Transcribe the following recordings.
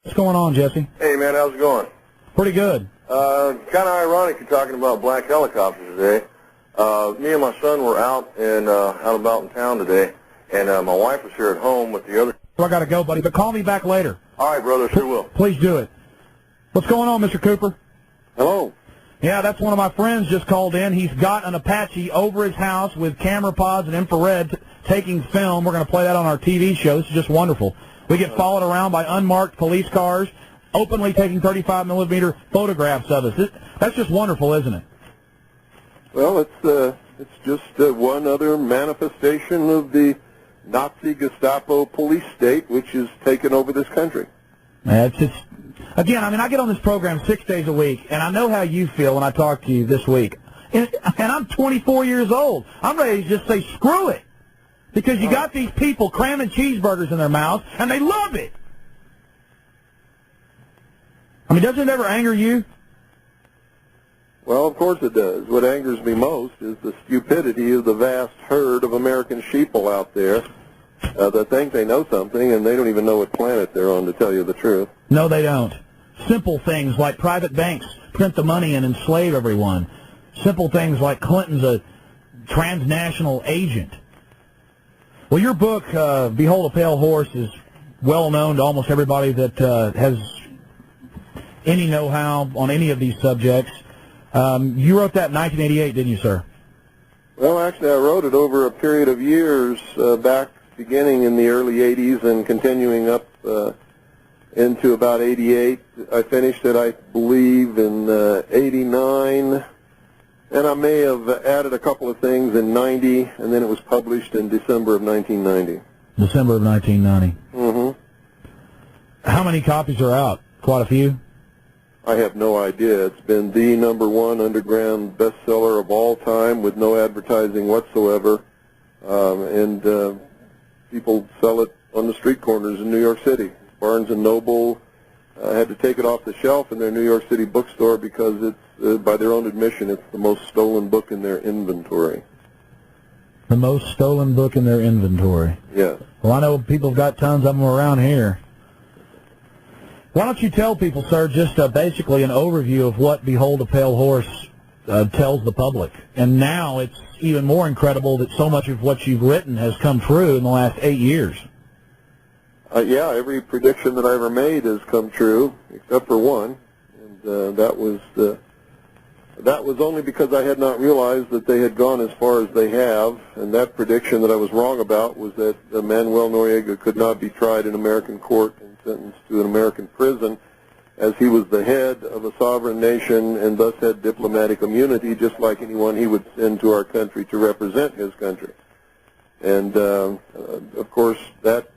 What's going on, Jesse? Hey, man, how's it going? Pretty good. Kind of ironic you're talking about black helicopters today. Me and my son were out about in town today, and my wife was here at home with the other. So I got to go, buddy, but call me back later. All right, brother, sure will. Please do it. What's going on, Mr. Cooper? Hello. Yeah, that's one of my friends just called in. He's got an Apache over his house with camera pods and infrared taking film. We're going to play that on our TV show. This is just wonderful. We get followed around by unmarked police cars, openly taking 35-millimeter photographs of us. That's just wonderful, isn't it? Well, it's just one other manifestation of the Nazi Gestapo police state, which has taken over this country. It's just, again, I mean, I get on this program 6 days a week, and I know how you feel when I talk to you this week. And I'm 24 years old. I'm ready to just say, screw it. Because you got these people cramming cheeseburgers in their mouths, and they love it. I mean, doesn't it ever anger you? Well, of course it does. What angers me most is the stupidity of the vast herd of American sheeple out there that think they know something, and they don't even know what planet they're on, to tell you the truth. No, they don't. Simple things like private banks print the money and enslave everyone. Simple things like Clinton's a transnational agent. Well, your book, Behold a Pale Horse, is well known to almost everybody that has any know-how on any of these subjects. You wrote that in 1988, didn't you, sir? Well, actually, I wrote it over a period of years, back beginning in the early 80s and continuing up into about 88. I finished it, I believe, in 89. And I may have added a couple of things in 90, and then it was published in December of 1990. December of 1990. Mm-hmm. How many copies are out? Quite a few? I have no idea. It's been the #1 underground bestseller of all time with no advertising whatsoever. And people sell it on the street corners in New York City. Barnes & Noble had to take it off the shelf in their New York City bookstore because it's, by their own admission, it's the most stolen book in their inventory. The most stolen book in their inventory? Yes. Well, I know people have got tons of them around here. Why don't you tell people, sir, just basically an overview of what Behold a Pale Horse tells the public? And now it's even more incredible that so much of what you've written has come true in the last 8 years. Yeah, every prediction that I ever made has come true, except for one, and that was only because I had not realized that they had gone as far as they have, and that prediction that I was wrong about was that Manuel Noriega could not be tried in American court and sentenced to an American prison, as he was the head of a sovereign nation and thus had diplomatic immunity, just like anyone he would send to our country to represent his country. And, of course, that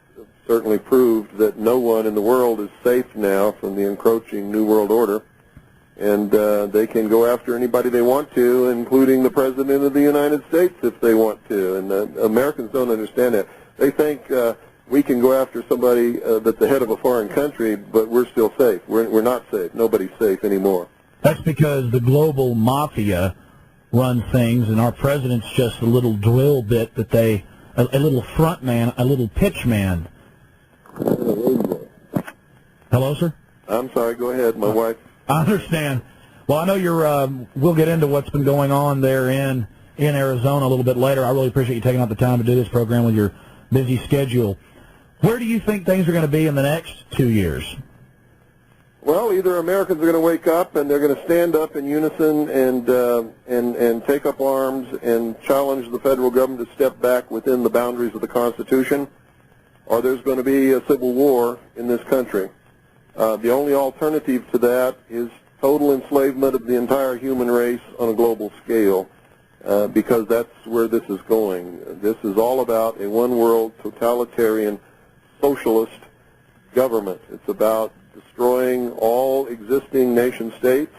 certainly proved that no one in the world is safe now from the encroaching New World Order, and they can go after anybody they want to, including the President of the United States if they want to. And Americans don't understand that. They think we can go after somebody that's the head of a foreign country, but we're still safe. We're not safe. Nobody's safe anymore. That's because the global mafia runs things, and our president's just a little drill bit that they, a little front man, a little pitch man. Hello, sir? I'm sorry, go ahead, my wife. I understand. Well, I know you're, we'll get into what's been going on there in Arizona a little bit later. I really appreciate you taking out the time to do this program with your busy schedule. Where do you think things are going to be in the next 2 years? Well, either Americans are going to wake up and they're going to stand up in unison and take up arms and challenge the federal government to step back within the boundaries of the Constitution, or there's going to be a civil war in this country. The only alternative to that is total enslavement of the entire human race on a global scale, because that's where this is going. This is all about a one-world, totalitarian, socialist government. It's about destroying all existing nation-states,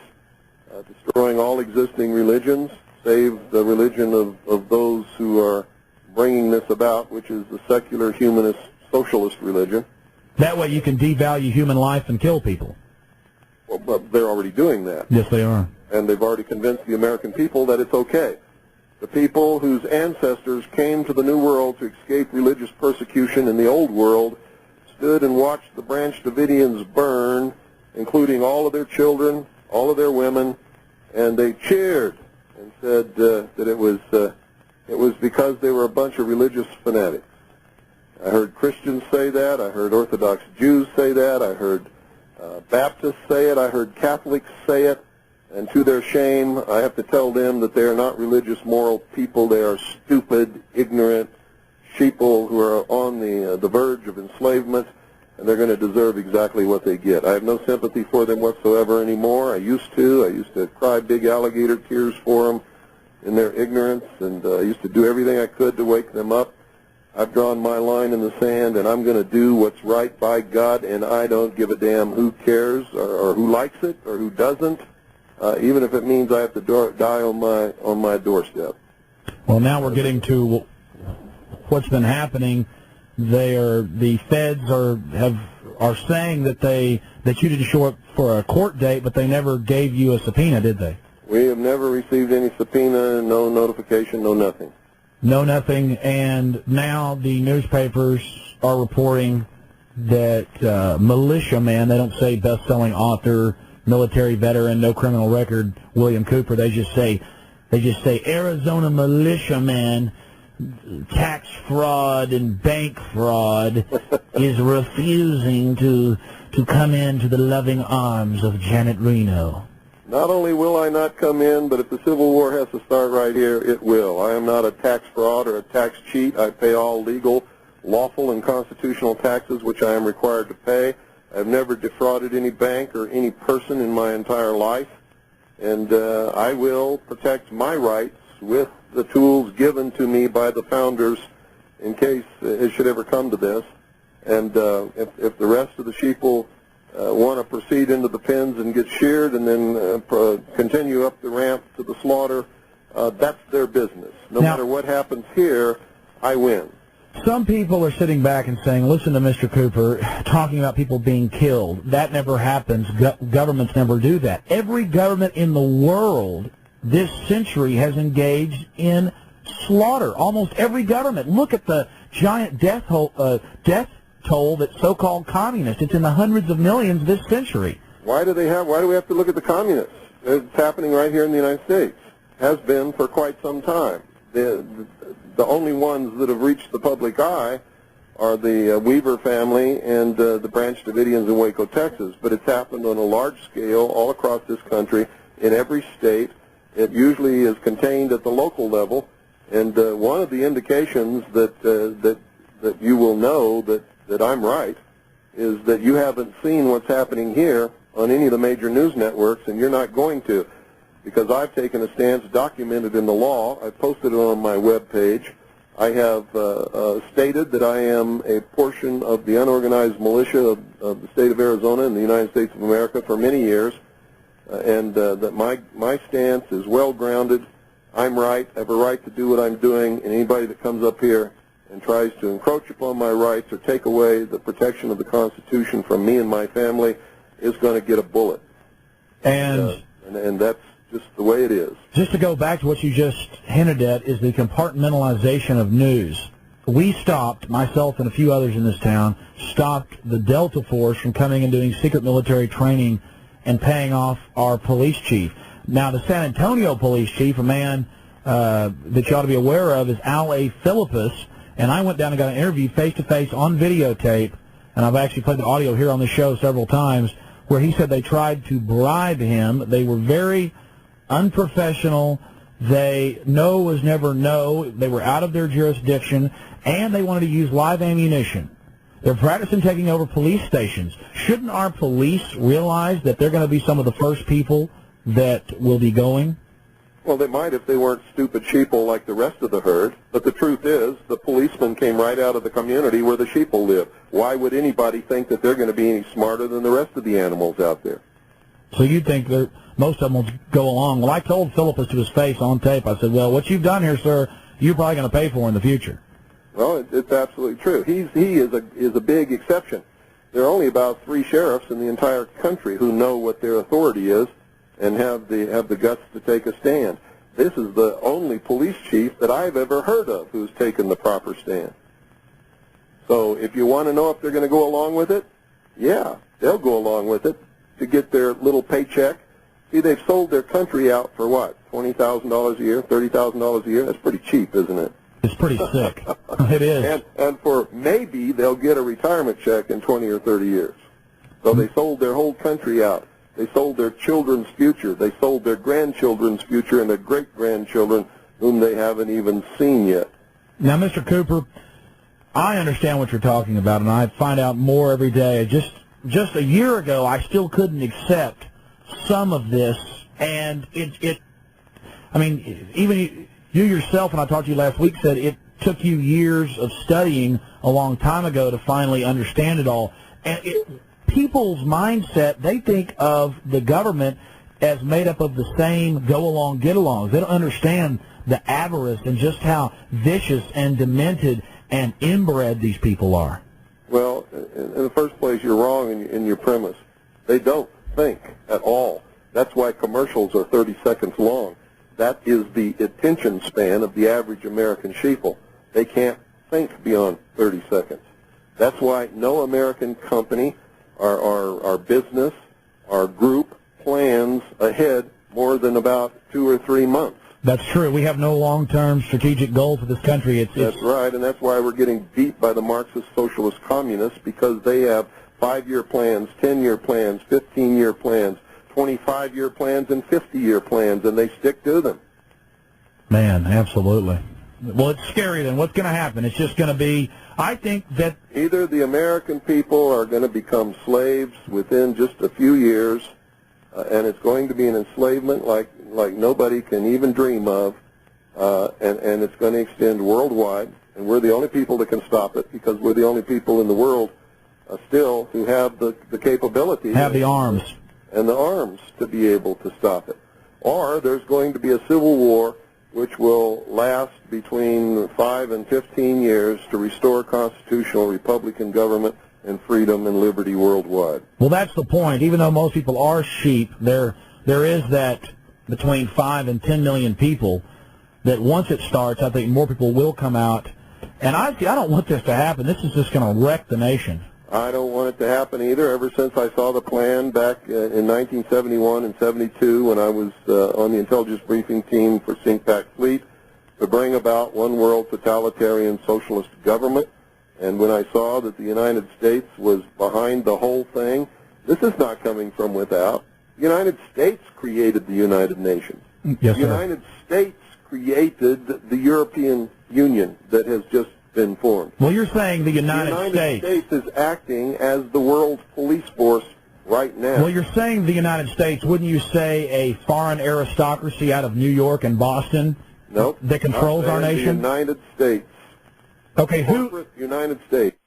destroying all existing religions, save the religion of those who are bringing this about, which is the secular, humanist, socialist religion. That way you can devalue human life and kill people. Well, but they're already doing that. Yes, they are. And they've already convinced the American people that it's okay. The people whose ancestors came to the New World to escape religious persecution in the Old World stood and watched the Branch Davidians burn, including all of their children, all of their women, and they cheered and said that it was because they were a bunch of religious fanatics. I heard Christians say that. I heard Orthodox Jews say that. I heard Baptists say it. I heard Catholics say it. And to their shame, I have to tell them that they are not religious, moral people. They are stupid, ignorant sheeple who are on the verge of enslavement, and they're going to deserve exactly what they get. I have no sympathy for them whatsoever anymore. I used to cry big alligator tears for them in their ignorance, and I used to do everything I could to wake them up. I've drawn my line in the sand, and I'm going to do what's right by God, and I don't give a damn who cares or who likes it or who doesn't, even if it means I have to die on my doorstep. Well, now we're getting to what's been happening. The feds are saying that you didn't show up for a court date, but they never gave you a subpoena, did they? We have never received any subpoena, no notification, no nothing. No nothing, and now the newspapers are reporting that militiaman, they don't say best-selling author, military veteran, no criminal record, William Cooper, they just say Arizona militiaman, tax fraud and bank fraud is refusing to come into the loving arms of Janet Reno. Not only will I not come in, but if the Civil War has to start right here, it will. I am not a tax fraud or a tax cheat. I pay all legal, lawful, and constitutional taxes, which I am required to pay. I've never defrauded any bank or any person in my entire life, and I will protect my rights with the tools given to me by the founders in case it should ever come to this. And if the rest of the sheeple want to proceed into the pens and get sheared and then continue up the ramp to the slaughter, that's their business. No matter what happens here, I win. Some people are sitting back and saying, listen to Mr. Cooper talking about people being killed. That never happens. Governments never do that. Every government in the world this century has engaged in slaughter. Almost every government. Look at the giant death toll that's so-called communist. It's in the hundreds of millions this century. Why do we have to look at the communists? It's happening right here in the United States. Has been for quite some time. The only ones that have reached the public eye are the Weaver family and the Branch Davidians in Waco, Texas. But it's happened on a large scale all across this country, in every state. It usually is contained at the local level. And one of the indications that you will know that I'm right is that you haven't seen what's happening here on any of the major news networks, and you're not going to, because I've taken a stance documented in the law. I posted it on my webpage. I have stated that I am a portion of the unorganized militia of the state of Arizona in the United States of America for many years, and that my stance is well-grounded. I'm right. I have a right to do what I'm doing, and anybody that comes up here and tries to encroach upon my rights or take away the protection of the Constitution from me and my family is going to get a bullet. And that's just the way it is. Just to go back to what you just hinted at is the compartmentalization of news. We stopped, myself and a few others in this town, stopped the Delta Force from coming and doing secret military training and paying off our police chief. Now, the San Antonio police chief, a man that you ought to be aware of, is Al A. Philippus, and I went down and got an interview face-to-face on videotape, and I've actually played the audio here on the show several times, where he said they tried to bribe him. They were very unprofessional. No was never no. They were out of their jurisdiction, and they wanted to use live ammunition. They're practicing taking over police stations. Shouldn't our police realize that they're going to be some of the first people that will be going? Well, they might if they weren't stupid sheeple like the rest of the herd. But the truth is, the policemen came right out of the community where the sheeple live. Why would anybody think that they're going to be any smarter than the rest of the animals out there? So you think that most of them will go along? Well, I told Philippus to his face on tape, I said, well, what you've done here, sir, you're probably going to pay for in the future. Well, it's absolutely true. He is a big exception. There are only about 3 sheriffs in the entire country who know what their authority is and have the guts to take a stand. This is the only police chief that I've ever heard of who's taken the proper stand. So if you want to know if they're going to go along with it, yeah, they'll go along with it to get their little paycheck. See, they've sold their country out for what, $20,000 a year, $30,000 a year? That's pretty cheap, isn't it? It's pretty sick. It is. And for maybe they'll get a retirement check in 20 or 30 years. So they sold their whole country out. They sold their children's future. They sold their grandchildren's future and their great-grandchildren whom they haven't even seen yet. Now, Mr. Cooper, I understand what you're talking about, and I find out more every day. Just a year ago, I still couldn't accept some of this, and I mean, even you yourself, when I talked to you last week, said it took you years of studying a long time ago to finally understand it all. And people's mindset, they think of the government as made up of the same go-along, get-alongs. They don't understand the avarice and just how vicious and demented and inbred these people are. Well, in the first place, you're wrong in your premise. They don't think at all. That's why commercials are 30 seconds long. That is the attention span of the average American sheeple. They can't think beyond 30 seconds. That's why no American company, our business, our group plans ahead more than about 2 or 3 months. That's true. We have no long-term strategic goal for this country. That's right, and that's why we're getting beat by the Marxist, socialist, communists, because they have 5-year plans, 10-year plans, 15-year plans, 25-year plans, and 50-year plans, and they stick to them. Man, absolutely. Well, it's scary then. What's going to happen? It's just going to be, I think that either the American people are going to become slaves within just a few years, and it's going to be an enslavement like nobody can even dream of, and it's going to extend worldwide, and we're the only people that can stop it, because we're the only people in the world still who have the capability, have the arms, and the arms to be able to stop it. Or there's going to be a civil war which will last between 5 and 15 years to restore constitutional Republican government and freedom and liberty worldwide. Well, that's the point. Even though most people are sheep, there is that between 5 and 10 million people that once it starts, I think more people will come out. And I don't want this to happen. This is just going to wreck the nation. I don't want it to happen either. Ever since I saw the plan back in 1971 and 72 when I was on the intelligence briefing team for CINCPAC Fleet to bring about one world totalitarian socialist government, and when I saw that the United States was behind the whole thing, this is not coming from without. The United States created the United Nations. Yes, the United States created the European Union that has just been formed. Well, you're saying the United States is acting as the world's police force right now. Well, you're saying the United States. Wouldn't you say a foreign aristocracy out of New York and Boston? Nope. That controls our nation? The United States. Okay, Corporate United States,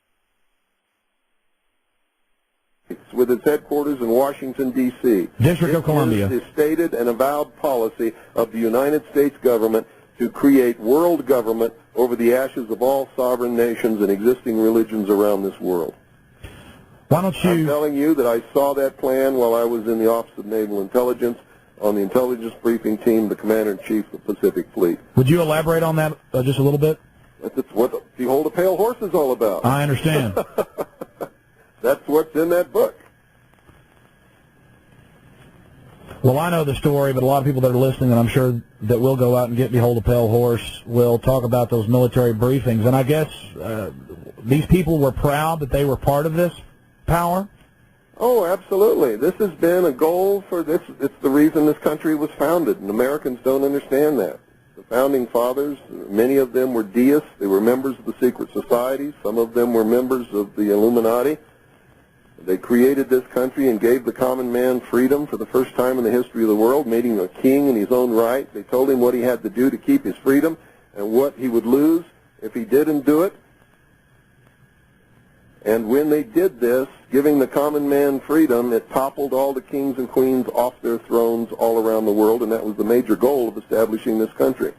with its headquarters in Washington, D.C. District of Columbia. It is the stated and avowed policy of the United States government to create world government over the ashes of all sovereign nations and existing religions around this world. Why don't you... I'm telling you that I saw that plan while I was in the Office of Naval Intelligence on the intelligence briefing team, the Commander-in-Chief of the Pacific Fleet. Would you elaborate on that just a little bit? That's what Behold a Pale Horse is all about. I understand. That's what's in that book. Well, I know the story, but a lot of people that are listening, and I'm sure that will go out and get Behold a Pale Horse, will talk about those military briefings. And I guess these people were proud that they were part of this power? Oh, absolutely. This has been a goal for this. It's the reason this country was founded, and Americans don't understand that. The founding fathers, many of them were deists. They were members of the secret societies. Some of them were members of the Illuminati. They created this country and gave the common man freedom for the first time in the history of the world, made him a king in his own right. They told him what he had to do to keep his freedom and what he would lose if he didn't do it. And when they did this, giving the common man freedom, it toppled all the kings and queens off their thrones all around the world, and that was the major goal of establishing this country.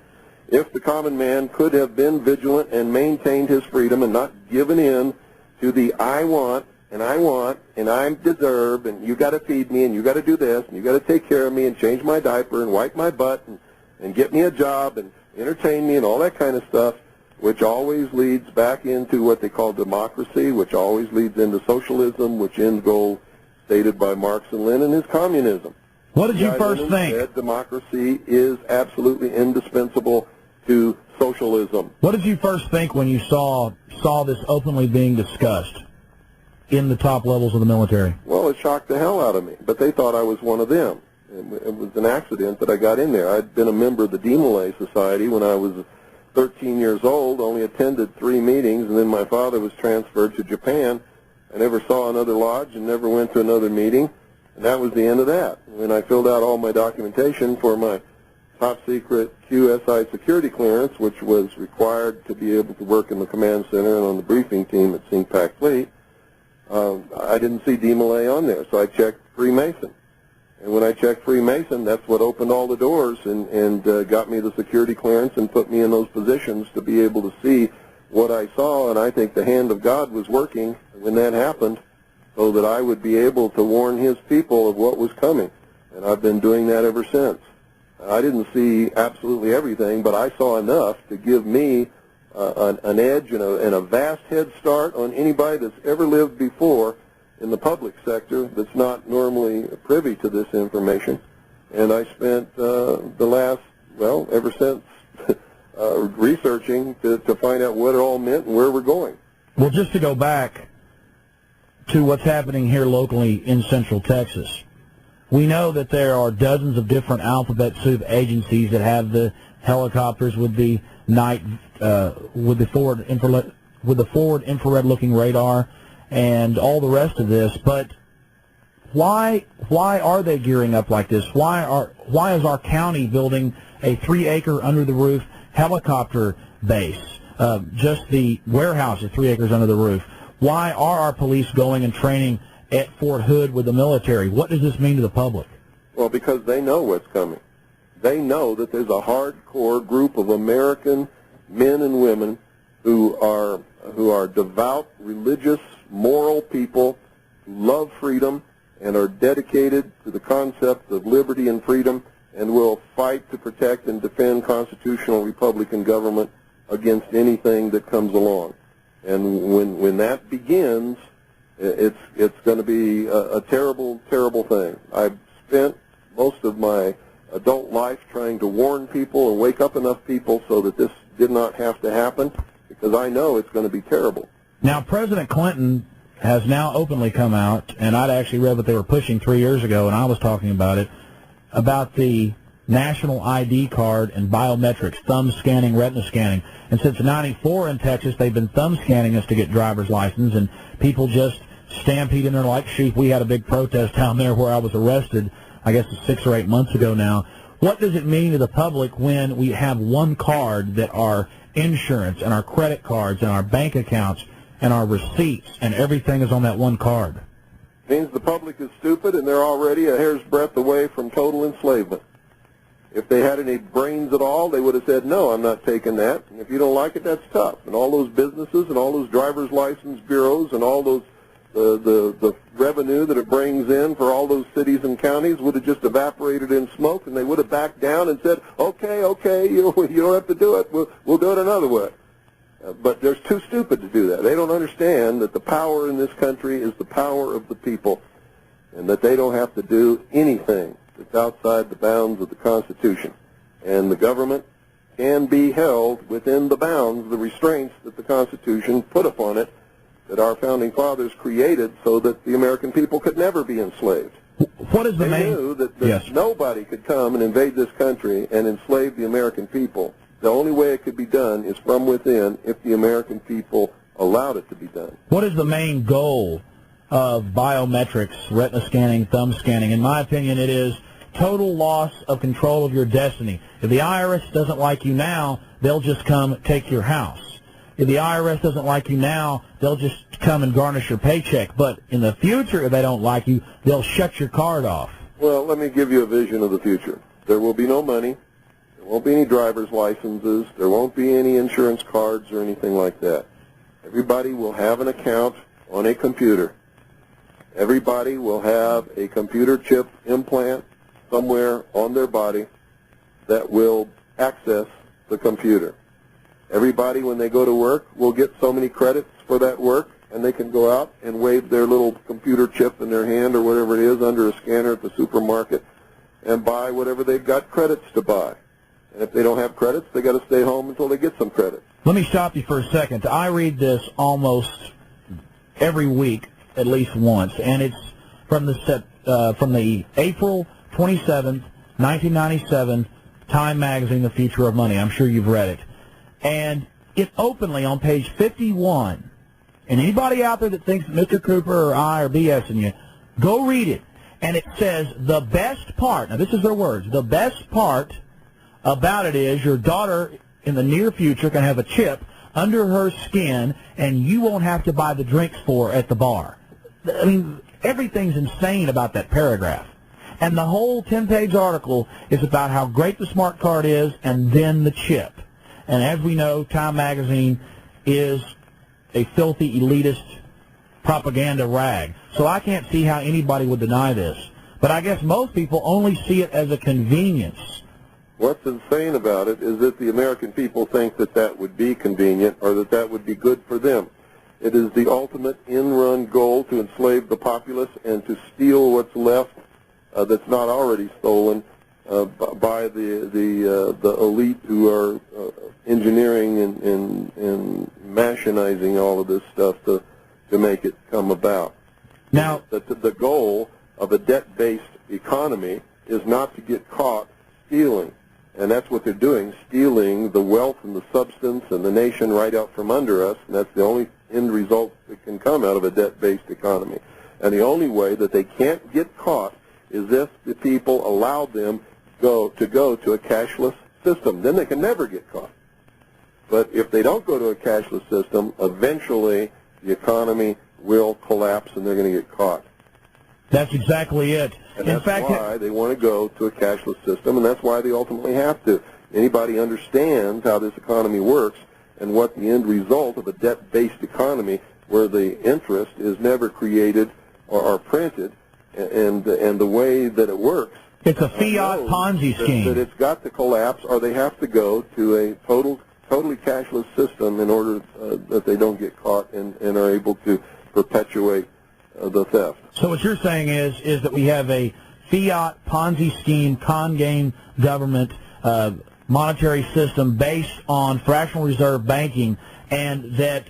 If the common man could have been vigilant and maintained his freedom and not given in to the I want, and I deserve, and you got to feed me, and you got to do this, and you got to take care of me, and change my diaper, and wipe my butt, and get me a job, and entertain me, and all that kind of stuff, which always leads back into what they call democracy, which always leads into socialism, which end goal stated by Marx and Lenin is communism. What did you first think? Said democracy is absolutely indispensable to socialism. What did you first think when you saw this openly being discussed in the top levels of the military? Well, it shocked the hell out of me, but they thought I was one of them. It was an accident that I got in there. I'd been a member of the Demolay Society when I was 13 years old, only attended 3 meetings, and then my father was transferred to Japan. I never saw another lodge and never went to another meeting, and that was the end of that. When I filled out all my documentation for my top-secret QSI security clearance, which was required to be able to work in the command center and on the briefing team at CINCPAC Fleet, I didn't see Demolay on there, so I checked Freemason. And when I checked Freemason, that's what opened all the doors and got me the security clearance and put me in those positions to be able to see what I saw, and I think the hand of God was working when that happened so that I would be able to warn his people of what was coming. And I've been doing that ever since. I didn't see absolutely everything, but I saw enough to give me an edge and a vast head start on anybody that's ever lived before in the public sector that's not normally privy to this information. And I spent the last, well, ever since researching to find out what it all meant and where we're going. Well, just to go back to what's happening here locally in Central Texas, we know that there are dozens of different alphabet soup agencies that have the helicopters with the night, with the forward infrared looking radar, and all the rest of this. But why are they gearing up like this? Why is our county building a 3-acre under the roof helicopter base? Just the warehouse is 3 acres under the roof. Why are our police going and training at Fort Hood with the military? What does this mean to the public? Well, because they know what's coming. They know that there's a hardcore group of American men and women who are devout, religious, moral people who love freedom and are dedicated to the concept of liberty and freedom and will fight to protect and defend constitutional Republican government against anything that comes along. And when that begins, it's going to be a terrible, terrible thing. I've spent most of my adult life trying to warn people and wake up enough people so that this did not have to happen, because I know it's going to be terrible. Now, President Clinton has now openly come out, and I'd actually read what they were pushing 3 years ago, and I was talking about it, about the national ID card and biometrics, thumb scanning, retina scanning. And since '94 in Texas, they've been thumb scanning us to get driver's license, and people just stampede in there like sheep. We had a big protest down there where I was arrested, I guess it's 6 or 8 months ago now. What does it mean to the public when we have one card that our insurance and our credit cards and our bank accounts and our receipts and everything is on that one card? It means the public is stupid and they're already a hair's breadth away from total enslavement. If they had any brains at all, they would have said, no, I'm not taking that. And if you don't like it, that's tough. And all those businesses and all those driver's license bureaus and all those the revenue that it brings in for all those cities and counties would have just evaporated in smoke, and they would have backed down and said, okay, you don't have to do it. We'll do it another way. But they're too stupid to do that. They don't understand that the power in this country is the power of the people, and that they don't have to do anything that's outside the bounds of the Constitution. And the government can be held within the bounds, the restraints that the Constitution put upon it, that our founding fathers created so that the American people could never be enslaved. What is the They knew that nobody could come and invade this country and enslave the American people. The only way it could be done is from within if the American people allowed it to be done. What is the main goal of biometrics, retina scanning, thumb scanning? In my opinion, it is total loss of control of your destiny. If the IRS doesn't like you now, they'll just come take your house. If the IRS doesn't like you now, they'll just come and garnish your paycheck. But in the future, if they don't like you, they'll shut your card off. Well, let me give you a vision of the future. There will be no money. There won't be any driver's licenses. There won't be any insurance cards or anything like that. Everybody will have an account on a computer. Everybody will have a computer chip implant somewhere on their body that will access the computer. Everybody, when they go to work, will get so many credits for that work, and they can go out and wave their little computer chip in their hand or whatever it is under a scanner at the supermarket and buy whatever they've got credits to buy. And if they don't have credits, they got to stay home until they get some credits. Let me stop you for a second. I read this almost every week, at least once, and it's from the April 27th, 1997 Time Magazine, The Future of Money. I'm sure you've read it. And it openly on page 51, and anybody out there that thinks that Mr. Cooper or I are BSing you, go read it. And it says the best part, now this is their words, the best part about it is your daughter in the near future can have a chip under her skin and you won't have to buy the drinks for her at the bar. I mean, everything's insane about that paragraph. And the whole 10-page article is about how great the smart card is and then the chip. And as we know, Time Magazine is a filthy, elitist propaganda rag. So I can't see how anybody would deny this. But I guess most people only see it as a convenience. What's insane about it is that the American people think that that would be convenient or that that would be good for them. It is the ultimate in-run goal to enslave the populace and to steal what's left that's not already stolen by the elite who are engineering and machinizing all of this stuff to make it come about. Now, the goal of a debt-based economy is not to get caught stealing. And that's what they're doing, stealing the wealth and the substance and the nation right out from under us, and that's the only end result that can come out of a debt-based economy. And the only way that they can't get caught is if the people allow them to go to a cashless system. Then they can never get caught. But if they don't go to a cashless system, eventually the economy will collapse and they're going to get caught. that's exactly it. And that's why they want to go to a cashless system, and that's why they ultimately have to. Anybody understands how this economy works and what the end result of a debt-based economy where the interest is never created or printed, and the way that it works. It's a fiat Ponzi scheme. That it's got to collapse, or they have to go to a totally cashless system in order that they don't get caught and are able to perpetuate the theft. So what you're saying is that we have a fiat Ponzi scheme, con game government monetary system based on fractional reserve banking, and that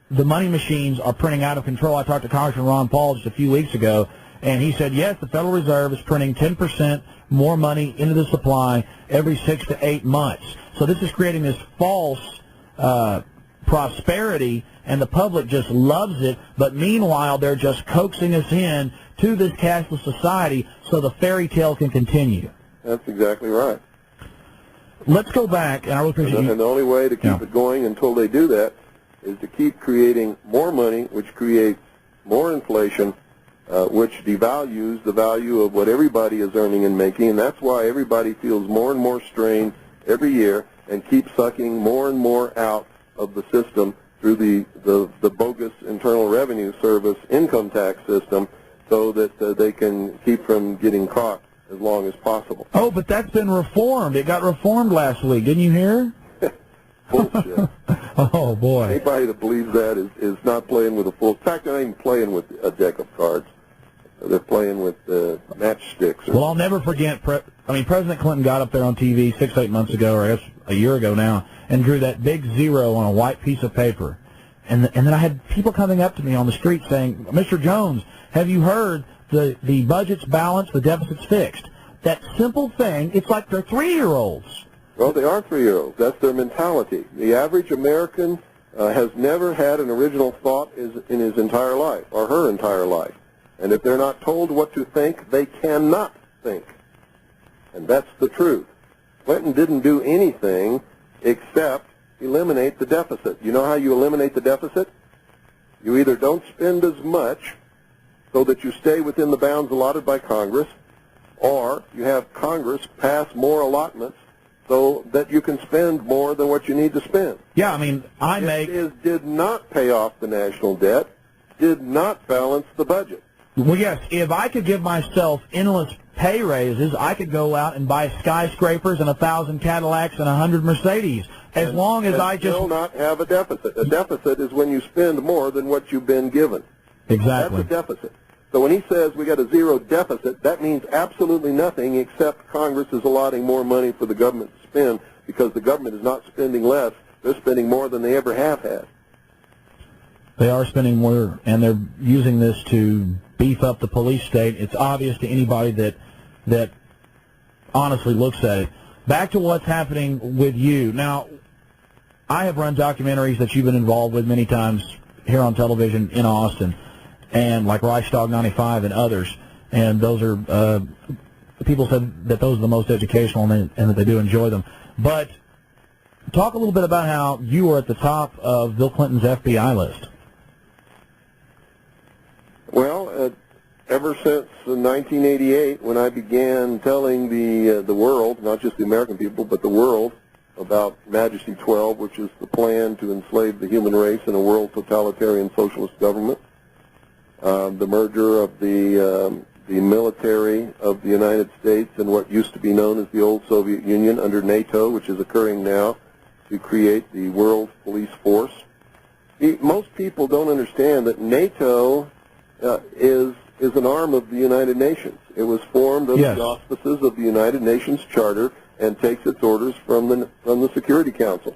the money machines are printing out of control. I talked to Congressman Ron Paul just a few weeks ago, and he said, yes, the Federal Reserve is printing 10% more money into the supply every 6 to 8 months. So this is creating this false prosperity, and the public just loves it. But meanwhile, they're just coaxing us in to this cashless society so the fairy tale can continue. That's exactly right. Let's go back, and I really appreciate and the only way to keep it going until they do that is to keep creating more money, which creates more inflation, which devalues the value of what everybody is earning and making, and that's why everybody feels more and more strain every year and keeps sucking more and more out of the system through the bogus Internal Revenue Service income tax system so that they can keep from getting caught as long as possible. Oh, but that's been reformed. It got reformed last week. Didn't you hear? Bullshit. Oh, boy. Anybody that believes that is not playing with a full... In fact, they're not even playing with a deck of cards. They're playing with matchsticks. Well, I'll never forget, President Clinton got up there on TV 6, 8 months ago, or I guess a year ago now, and drew that big zero on a white piece of paper. And then I had people coming up to me on the street saying, Mr. Jones, have you heard the budget's balanced, the deficit's fixed? That simple thing, it's like they're 3-year-olds. Well, they are 3-year-olds. That's their mentality. The average American has never had an original thought in his entire life, or her entire life. And if they're not told what to think, they cannot think. And that's the truth. Clinton didn't do anything except eliminate the deficit. You know how you eliminate the deficit? You either don't spend as much so that you stay within the bounds allotted by Congress, or you have Congress pass more allotments so that you can spend more than what you need to spend. Yeah, did not pay off the national debt, did not balance the budget. Well, yes, if I could give myself endless pay raises, I could go out and buy skyscrapers and 1,000 Cadillacs and 100 Mercedes. as long as I just will not have a deficit. A deficit is when you spend more than what you've been given. Exactly. That's a deficit. So when he says we got a zero deficit, that means absolutely nothing except Congress is allotting more money for the government to spend because the government is not spending less. They're spending more than they ever have had. They are spending more, and they're using this to beef up the police state. It's obvious to anybody that honestly looks at it. Back to what's happening with you. Now, I have run documentaries that you've been involved with many times here on television in Austin, and like Reichstag 95 and others, and those are, people said that those are the most educational and that they do enjoy them. But talk a little bit about how you were at the top of Bill Clinton's FBI list. Well, ever since 1988, when I began telling the world, not just the American people, but the world, about Majesty 12, which is the plan to enslave the human race in a world totalitarian socialist government, the merger of the military of the United States and what used to be known as the old Soviet Union under NATO, which is occurring now, to create the world police force. Most people don't understand that NATO is an arm of the United Nations. It was formed under the auspices of the United Nations Charter and takes its orders from the Security Council.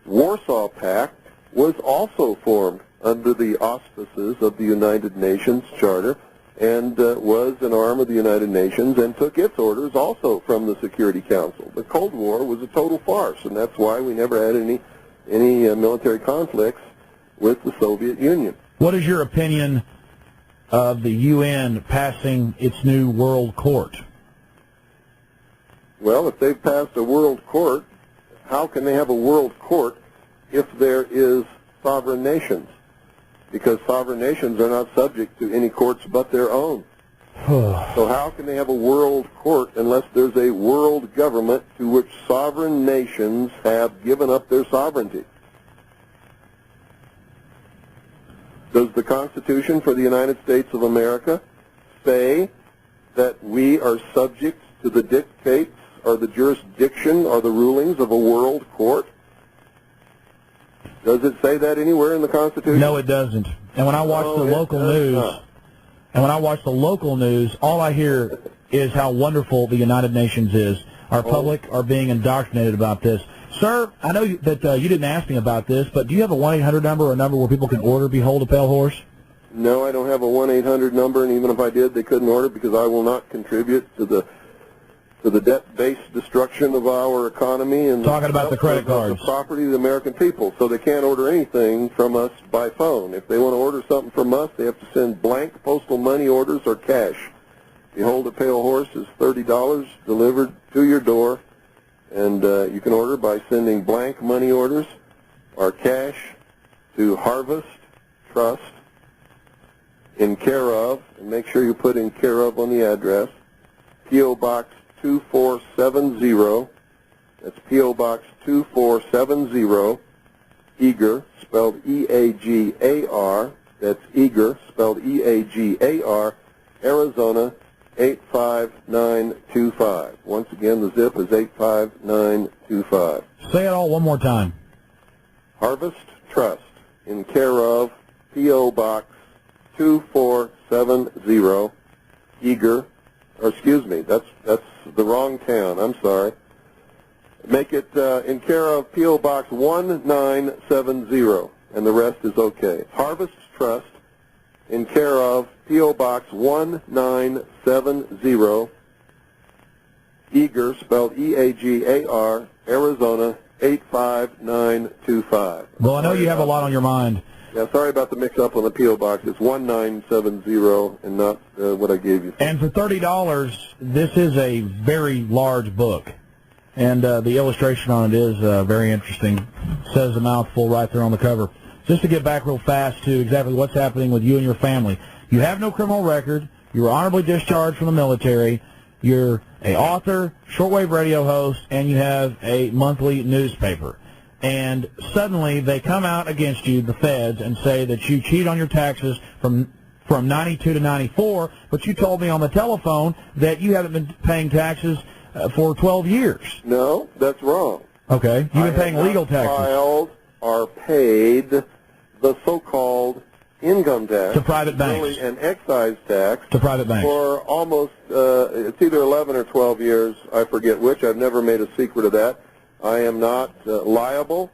Warsaw Pact was also formed under the auspices of the United Nations Charter and was an arm of the United Nations and took its orders also from the Security Council. The Cold War was a total farce, and that's why we never had any military conflicts with the Soviet Union. What is your opinion of the UN passing its new World Court? Well, if they've passed a World Court, how can they have a World Court if there is sovereign nations? Because sovereign nations are not subject to any courts but their own. So how can they have a world court unless there's a world government to which sovereign nations have given up their sovereignty? Does the Constitution for the United States of America say that we are subject to the dictates or the jurisdiction or the rulings of a world court? Does it say that anywhere in the Constitution? No, it doesn't. And when I watch the local news, all I hear is how wonderful the United Nations is. Our public are being indoctrinated about this. Sir, I know that you didn't ask me about this, but do you have a 1-800 number or a number where people can order Behold a Pale Horse? No, I don't have a 1-800 number, and even if I did, they couldn't order because I will not contribute to the debt-based destruction of our economy and talking about the credit cards, the property of the American people. So they can't order anything from us by phone. If they want to order something from us, they have to send blank postal money orders or cash. Behold a Pale Horse is $30 delivered to your door, and you can order by sending blank money orders or cash to Harvest Trust in care of, and make sure you put in care of on the address, P.O. Box 2470, that's P.O. Box 2470, Eager, spelled E-A-G-A-R, that's Eager, spelled E-A-G-A-R, Arizona 85925. Once again, the zip is 85925. Say it all one more time. Harvest Trust, in care of P.O. Box 2470, Eager, or excuse me, that's the wrong town, I'm sorry. Make it in care of P.O. Box 1970, and the rest is okay. Harvest Trust, in care of P.O. Box 1970, Eager, spelled E-A-G-A-R, Arizona 85925. Well, I know you have a lot on your mind. Yeah, sorry about the mix-up on the P.O. Box. It's 1970 and not what I gave you. And for $30, this is a very large book. And the illustration on it is very interesting. Says a mouthful right there on the cover. Just to get back real fast to exactly what's happening with you and your family. You have no criminal record. You were honorably discharged from the military. You're an author, shortwave radio host, and you have a monthly newspaper. And suddenly they come out against you, the feds, and say that you cheat on your taxes from 92 to 94, but you told me on the telephone that you haven't been paying taxes for 12 years. No, that's wrong. Okay. You've been paying legal taxes. Filed or paid the so-called income tax. To private banks. Really an excise tax. To private banks. For almost, it's either 11 or 12 years, I forget which. I've never made a secret of that. I am not liable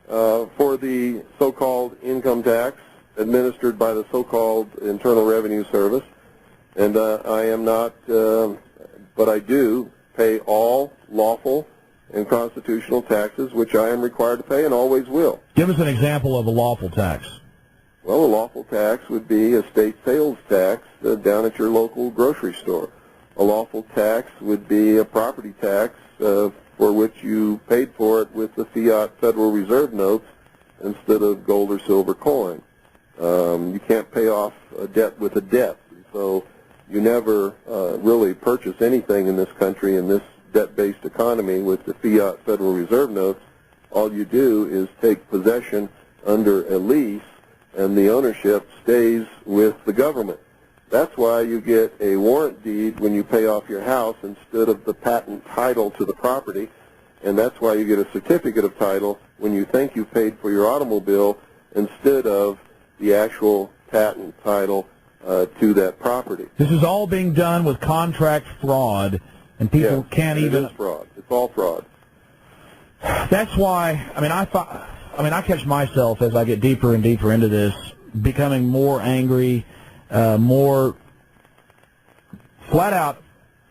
for the so-called income tax administered by the so-called Internal Revenue Service. And I am not, but I do pay all lawful and constitutional taxes, which I am required to pay and always will. Give us an example of a lawful tax. Well, a lawful tax would be a state sales tax down at your local grocery store. A lawful tax would be a property tax for which you paid for it with the fiat Federal Reserve notes instead of gold or silver coin. You can't pay off a debt with a debt. So you never really purchase anything in this country, in this debt-based economy, with the fiat Federal Reserve notes. All you do is take possession under a lease, and the ownership stays with the government. That's why you get a warrant deed when you pay off your house instead of the patent title to the property, and that's why you get a certificate of title when you think you paid for your automobile instead of the actual patent title to that property. This is all being done with contract fraud, and people can't even... It is fraud. It's all fraud. That's why, I catch myself as I get deeper and deeper into this, becoming more angry, more flat out.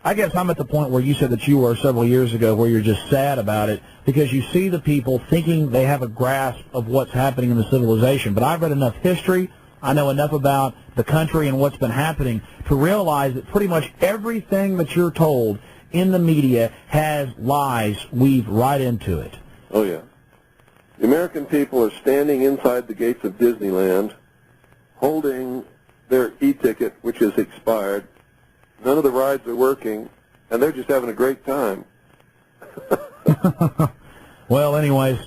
I guess I'm at the point where you said that you were several years ago, where you're just sad about it because you see the people thinking they have a grasp of what's happening in the civilization. But I've read enough history, I know enough about the country and what's been happening to realize that pretty much everything that you're told in the media has lies weaved right into it. Oh, yeah. The American people are standing inside the gates of Disneyland holding their e-ticket, which is expired. None of the rides are working, and they're just having a great time. Well, anyways,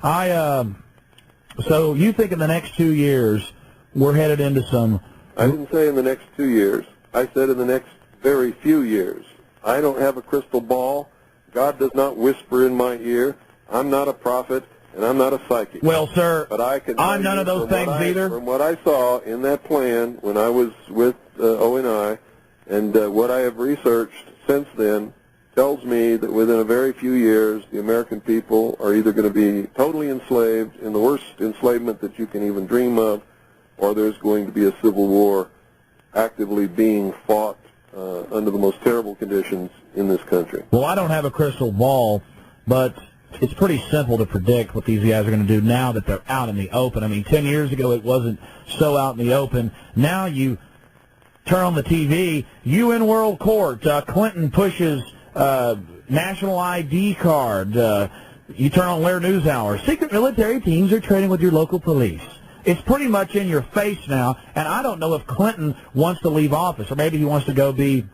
so you think in the next 2 years we're headed into some... I didn't say in the next 2 years. I said in the next very few years. I don't have a crystal ball. God does not whisper in my ear. I'm not a prophet, and I'm not a psychic. Well, sir, but I can I'm none of those things either. From what I saw in that plan when I was with ONI, and what I have researched since then, tells me that within a very few years, the American people are either going to be totally enslaved in the worst enslavement that you can even dream of, or there's going to be a civil war actively being fought under the most terrible conditions in this country. Well, I don't have a crystal ball, but it's pretty simple to predict what these guys are going to do now that they're out in the open. 10 years ago it wasn't so out in the open. Now you turn on the TV, UN World Court, Clinton pushes national ID card. You turn on Lair NewsHour, secret military teams are trading with your local police. It's pretty much in your face now, and I don't know if Clinton wants to leave office, or maybe he wants to go be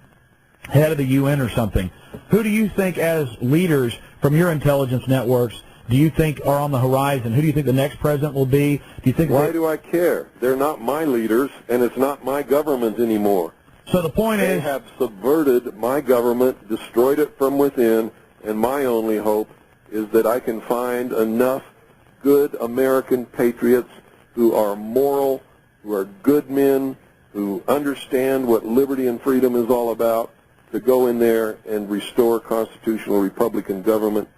head of the UN or something. Who do you think, as leaders from your intelligence networks, do you think are on the horizon? Who do you think the next president will be? Do you think? Why do I care? They're not my leaders, and it's not my government anymore. So the point is, they have subverted my government, destroyed it from within, and my only hope is that I can find enough good American patriots who are moral, who are good men, who understand what liberty and freedom is all about, to go in there and restore constitutional Republican government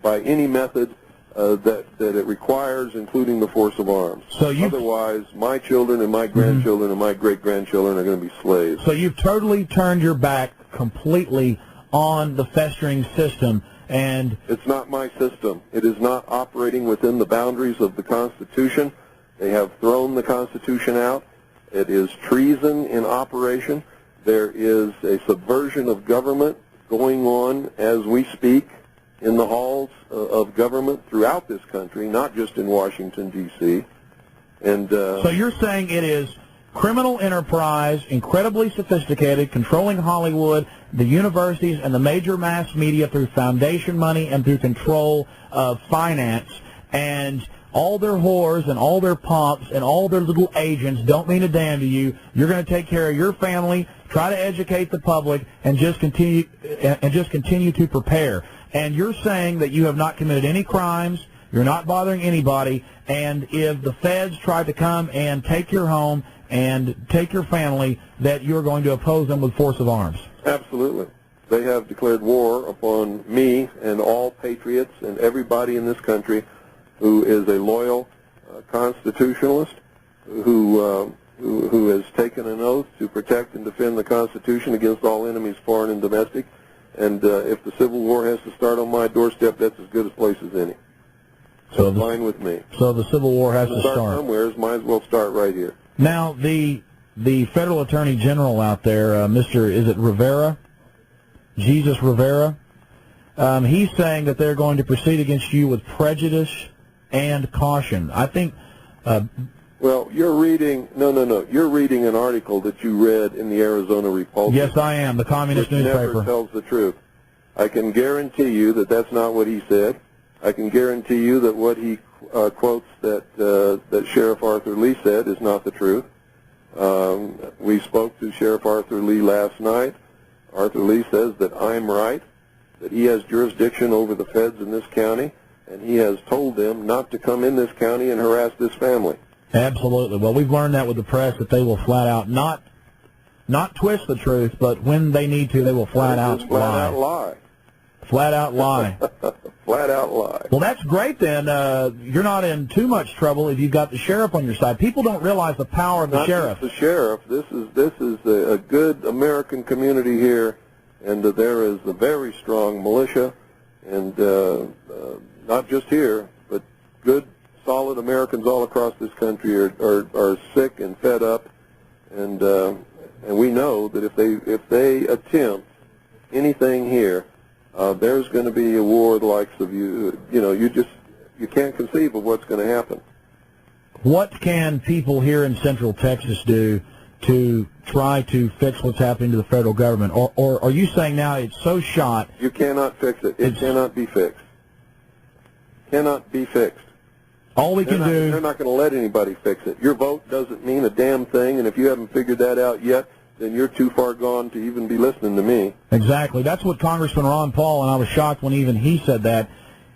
by any method that it requires, including the force of arms. Otherwise, my children and my grandchildren and my great-grandchildren are going to be slaves. So you've totally turned your back completely on the festering system, and... It's not my system. It is not operating within the boundaries of the Constitution. They have thrown the Constitution out. It is treason in operation. There is a subversion of government going on as we speak in the halls of government throughout this country, not just in Washington, D.C. And so you're saying it is criminal enterprise, incredibly sophisticated, controlling Hollywood, the universities, and the major mass media through foundation money and through control of finance, and all their whores and all their pomps and all their little agents don't mean a damn to you. You're going to take care of your family, try to educate the public, and just continue to prepare. and you're saying that you have not committed any crimes, you're not bothering anybody, and if the feds try to come and take your home and take your family, that you're going to oppose them with force of arms. Absolutely. They have declared war upon me and all patriots and everybody in this country who is a loyal constitutionalist, who has taken an oath to protect and defend the Constitution against all enemies, foreign and domestic. And if the Civil War has to start on my doorstep, that's as good a place as any. So fine with me. So the Civil War has to start somewhere. Might as well start right here. Now, the federal attorney general out there, is it Rivera? Jesus Rivera? He's saying that they're going to proceed against you with prejudice and caution. I think... well, you're reading... No. You're reading an article that you read in the Arizona Republic. Yes, I am. The communist newspaper. Never tells the truth. I can guarantee you that that's not what he said. I can guarantee you that what he quotes that Sheriff Arthur Lee said is not the truth. We spoke to Sheriff Arthur Lee last night. Arthur Lee says that I'm right, that he has jurisdiction over the feds in this county, and he has told them not to come in this county and harass this family. Absolutely. Well, we've learned that with the press, that they will flat out not twist the truth, but when they need to, they will flat out lie. Flat out lie. Flat out lie. Well, that's great then. You're not in too much trouble if you've got the sheriff on your side. People don't realize the power of the sheriff. Not just the sheriff. This is a good American community here, and there is a very strong militia, and not just here, but good, solid Americans all across this country are sick and fed up, and we know that if they attempt anything here, there's going to be a war the likes of you can't conceive of what's going to happen. What can people here in Central Texas do to try to fix what's happening to the federal government? Or are you saying now it's so shot? You cannot fix it. It cannot be fixed. Cannot be fixed. All we can do... They're not going to let anybody fix it. Your vote doesn't mean a damn thing, and if you haven't figured that out yet, then you're too far gone to even be listening to me. Exactly. That's what Congressman Ron Paul, and I was shocked when even he said that.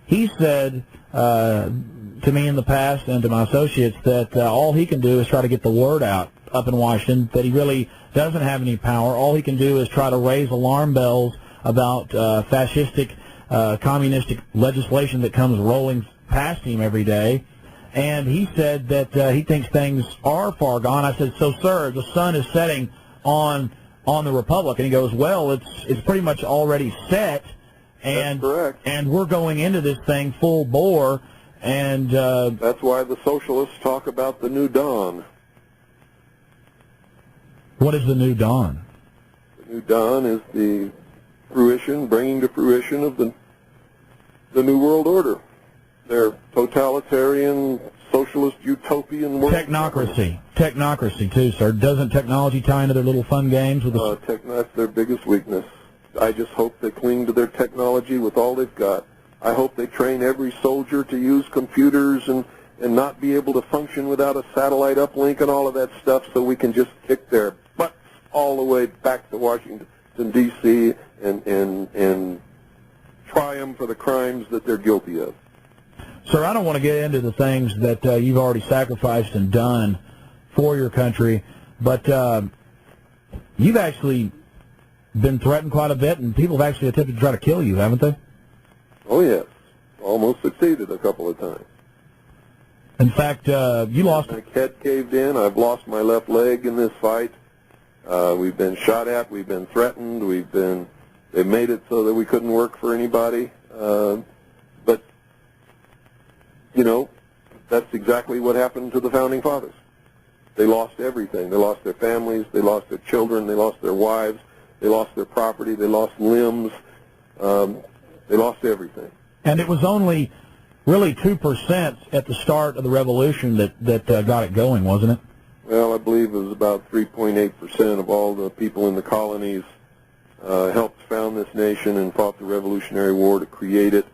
He said to me in the past and to my associates that all he can do is try to get the word out up in Washington, that he really doesn't have any power. All he can do is try to raise alarm bells about fascistic, communistic legislation that comes rolling past him every day. And he said that he thinks things are far gone. I said, so, sir, the sun is setting on the Republic. And he goes, well, it's pretty much already set. And, that's correct. And we're going into this thing full bore. And that's why the socialists talk about the new dawn. What is the new dawn? The new dawn is the bringing to fruition of the new world order. Their totalitarian, socialist, utopian world. Technocracy too, sir. Doesn't technology tie into their little fun games with the... That's their biggest weakness. I just hope they cling to their technology with all they've got. I hope they train every soldier to use computers and not be able to function without a satellite uplink and all of that stuff, so we can just kick their butts all the way back to Washington, D.C. and try them for the crimes that they're guilty of. Sir, I don't want to get into the things that you've already sacrificed and done for your country, but you've actually been threatened quite a bit, and people have actually attempted to try to kill you, haven't they? Oh, yes. Almost succeeded a couple of times. In fact, you lost... My head caved in. I've lost my left leg in this fight. We've been shot at. We've been threatened. They've made it so that we couldn't work for anybody. But, you know, that's exactly what happened to the Founding Fathers. They lost everything. They lost their families. They lost their children. They lost their wives. They lost their property. They lost limbs. They lost everything. And it was only really 2% at the start of the revolution that got it going, wasn't it? Well, I believe it was about 3.8% of all the people in the colonies helped found this nation and fought the Revolutionary War to create it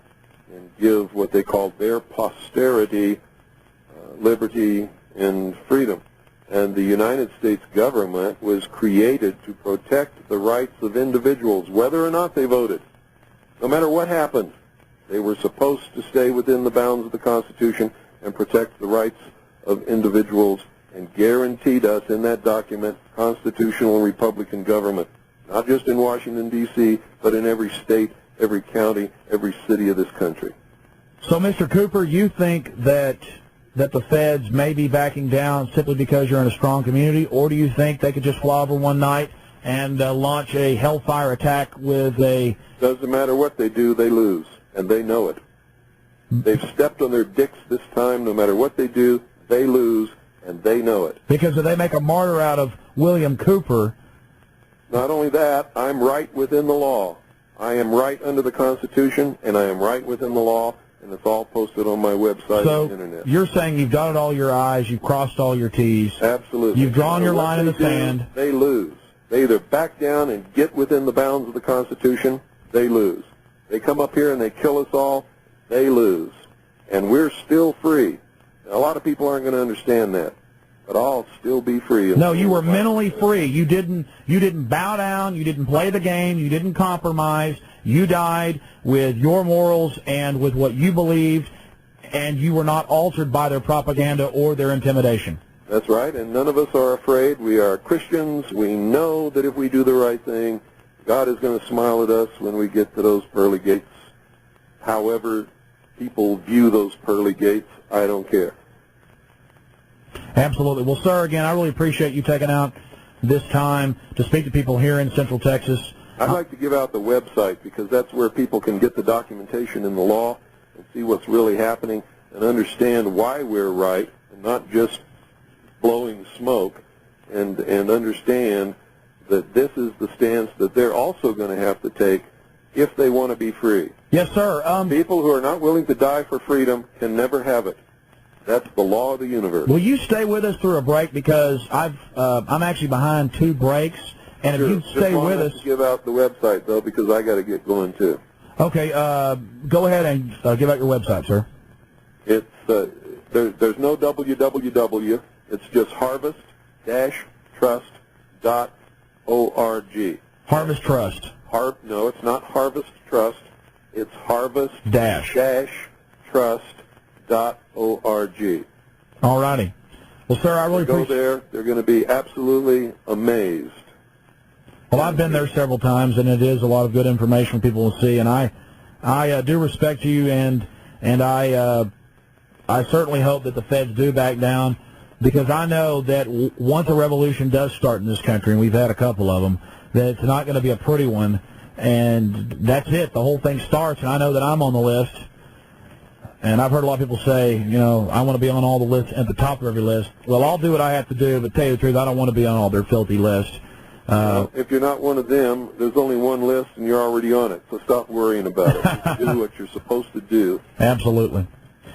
and give what they called their posterity liberty and freedom. And the United States government was created to protect the rights of individuals, whether or not they voted. No matter what happened, they were supposed to stay within the bounds of the Constitution and protect the rights of individuals, and guaranteed us in that document constitutional and Republican government, not just in Washington, D.C., but in every state, every county, every city of this country. So, Mr. Cooper, you think that the feds may be backing down simply because you're in a strong community, or do you think they could just fly over one night and launch a hellfire attack with a... Doesn't matter what they do, they lose, and they know it. They've stepped on their dicks this time. No matter what they do, they lose, and they know it. Because if they make a martyr out of William Cooper... Not only that, I'm right within the law. I am right under the Constitution, and I am right within the law, and it's all posted on my website on the Internet. So you're saying you've dotted all your I's, you've crossed all your T's. Absolutely. You've drawn your line in the sand. They lose. They either back down and get within the bounds of the Constitution, they lose. They come up here and they kill us all, they lose. And we're still free. Now, a lot of people aren't going to understand that, but I'll still be free. No, you were mentally free. You didn't bow down. You didn't play the game. You didn't compromise. You died with your morals and with what you believed, and you were not altered by their propaganda or their intimidation. That's right, and none of us are afraid. We are Christians. We know that if we do the right thing, God is going to smile at us when we get to those pearly gates. However people view those pearly gates, I don't care. Absolutely. Well, sir, again, I really appreciate you taking out this time to speak to people here in Central Texas. I'd like to give out the website because that's where people can get the documentation in the law and see what's really happening and understand why we're right and not just blowing smoke, and understand that this is the stance that they're also going to have to take if they want to be free. Yes, sir. People who are not willing to die for freedom can never have it. That's the law of the universe. Will you stay with us through a break, because I'm actually behind 2 breaks, and Sure. if you stay with us... Just give out the website, though, because I got to get going, too. Okay, go ahead and give out your website, sir. It's there's no www. It's just harvest-trust.org. Harvest Trust. No, it's not Harvest Trust. It's harvest-trust.org. All righty. Well, sir, I really appreciate... Go there. They're going to be absolutely amazed. Well, I've been there several times, and it is a lot of good information for people to see, and I do respect you, and I certainly hope that the feds do back down, because I know that once a revolution does start in this country, and we've had a couple of them, that it's not going to be a pretty one, and that's it. The whole thing starts, and I know that I'm on the list, and I've heard a lot of people say, you know, I want to be on all the lists at the top of every list. Well, I'll do what I have to do, but tell you the truth, I don't want to be on all their filthy lists. If you're not one of them, there's only one list, and you're already on it, so stop worrying about it. You do what you're supposed to do. Absolutely.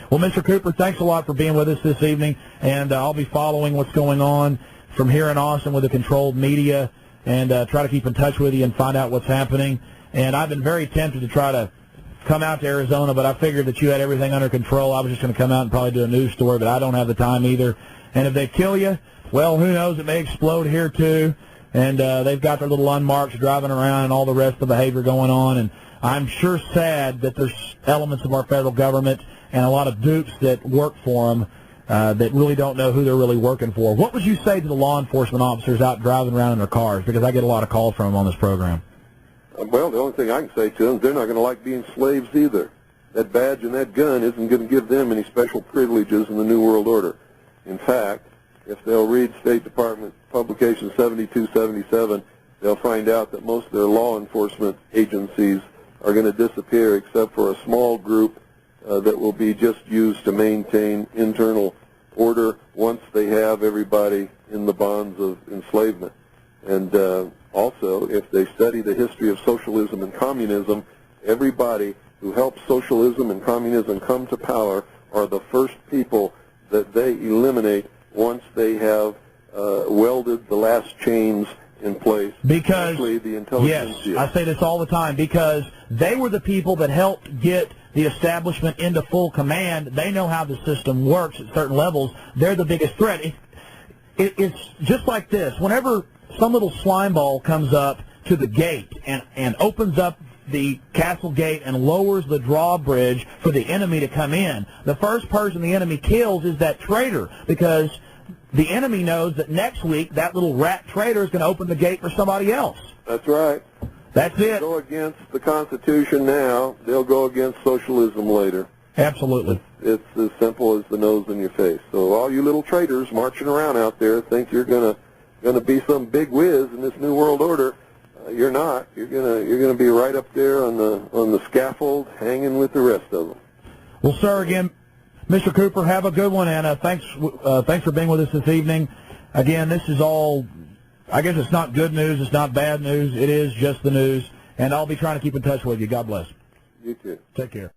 Well, Mr. Cooper, thanks a lot for being with us this evening, and I'll be following what's going on from here in Austin with the controlled media, and try to keep in touch with you and find out what's happening. And I've been very tempted to try to come out to Arizona, but I figured that you had everything under control. I was just going to come out and probably do a news story, but I don't have the time either. And if they kill you, well, who knows, it may explode here too. And they've got their little unmarks driving around and all the rest of the behavior going on. And I'm sure sad that there's elements of our federal government and a lot of dupes that work for them that really don't know who they're really working for. What would you say to the law enforcement officers out driving around in their cars? Because I get a lot of calls from them on this program. Well, the only thing I can say to them is they're not going to like being slaves either. That badge and that gun isn't going to give them any special privileges in the New World Order. In fact, if they'll read State Department Publication 7277, they'll find out that most of their law enforcement agencies are going to disappear except for a small group that will be just used to maintain internal order once they have everybody in the bonds of enslavement. And also, if they study the history of socialism and communism, everybody who helped socialism and communism come to power are the first people that they eliminate once they have welded the last chains in place. Because, the intelligentsia. yes, I say this all the time, because they were the people that helped get the establishment into full command. They know how the system works at certain levels. They're the biggest threat. It's just like this. Whenever some little slime ball comes up to the gate and opens up the castle gate and lowers the drawbridge for the enemy to come in. The first person the enemy kills is that traitor, because the enemy knows that next week that little rat traitor is going to open the gate for somebody else. That's right. That's it. They'll go against the Constitution now. They'll go against socialism later. Absolutely. It's as simple as the nose in your face. So all you little traitors marching around out there think you're gonna be some big whiz in this new world order. You're not. You're gonna be right up there on the scaffold, hanging with the rest of them. Well, sir, again, Mr. Cooper, have a good one, and thanks for being with us this evening. Again, this is all, I guess it's not good news, it's not bad news, it is just the news, and I'll be trying to keep in touch with you. God bless. You too. Take care.